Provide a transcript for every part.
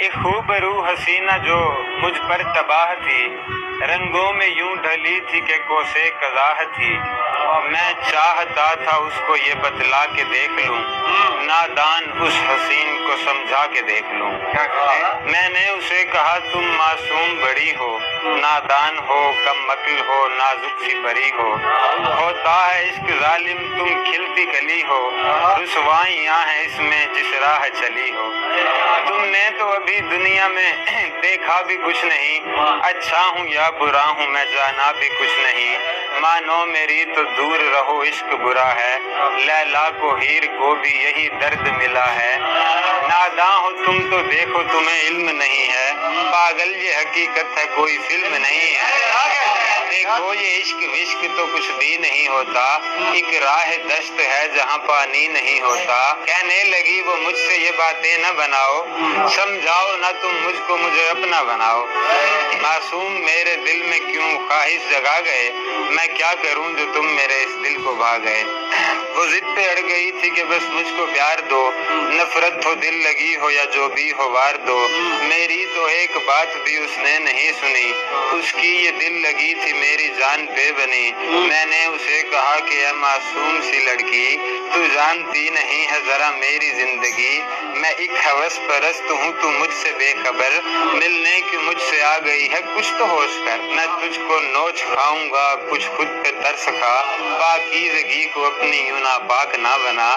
ایک خوبرو حسینہ جو مجھ پر تباہ تھی، رنگوں میں یوں ڈھلی تھی کہ کوسے قزح تھی۔ میں چاہتا تھا اس کو یہ بتلا کے دیکھ لوں، نادان اس حسین کو سمجھا کے دیکھ لوں۔ میں نے اسے کہا تم معصوم بڑی ہو، نادان ہو، کم عقل ہو، نازک سی پری ہو۔ ہوتا ہے عشق ظالم تم کھلتی کلی ہو، رسوائیاں ہیں اس میں جس راہ چلی ہو۔ تم نے تو ابھی دنیا میں دیکھا بھی کچھ نہیں، اچھا ہوں یا برا ہوں میں جانا بھی کچھ نہیں۔ مانو میری تو دور رہو عشق برا ہے، لیلا کو ہیر کو بھی یہی درد ملا ہے۔ ناداں ہو تم تو دیکھو تمہیں علم نہیں ہے، پاگل یہ حقیقت ہے کوئی فلم نہیں ہے۔ دیکھو یہ عشق وشق تو کچھ بھی نہیں ہوتا، ایک راہ دشت ہے جہاں پانی نہیں ہوتا۔ کہنے لگی وہ مجھ سے یہ باتیں نہ بناؤ، سمجھاؤ نہ تم مجھ کو مجھے اپنا بناؤ۔ معصوم میرے دل میں کیوں خواہش جگا گئے، میں کیا کروں جو تم میرے اس دل کو بھا گئے۔ وہ ضد پہ اڑ گئی تھی کہ بس مجھ کو پیار دو، نفرت ہو دل لگی ہو یا جو بھی ہو وار دو۔ میری تو ایک بات بھی اس نے نہیں سنی، اس کی یہ دل لگی تھی میری جان پہ بنی۔ میں نے اسے کہا کہ اے معصوم سی لڑکی، تو جانتی نہیں ہے ذرا میری زندگی۔ میں ایک ہوس پرست ہوں تو مجھ سے بے خبر، ملنے کی مجھ سے آ گئی ہے کچھ تو ہوش کر۔ میں تجھ کو نوچ کھاؤں گا کچھ خود پہ ترس کھا، پاکیزگی کو اپنی یوں ناپاک نہ بنا۔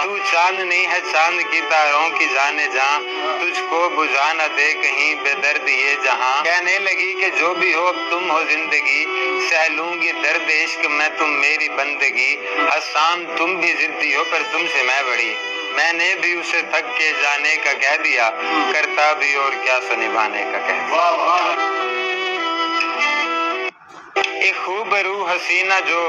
تو چاندنی ہے چاند کی تاروں کی جانے جہاں، تجھ کو بجھا نہ دے کہیں بے درد یہ جہاں۔ کہنے لگی کہ جو بھی ہو اب تم ہو زندگی، سہ لوں گی درد عشق میں تم میری بندگی۔ حسام تم بھی ضدی ہو پر تم سے میں بڑی، میں نے بھی اسے تھک کے جانے کا کہہ دیا، کرتا بھی اور کیا سو نبھانے کا کہہ دیا۔ ایک خوبرو حسینہ جو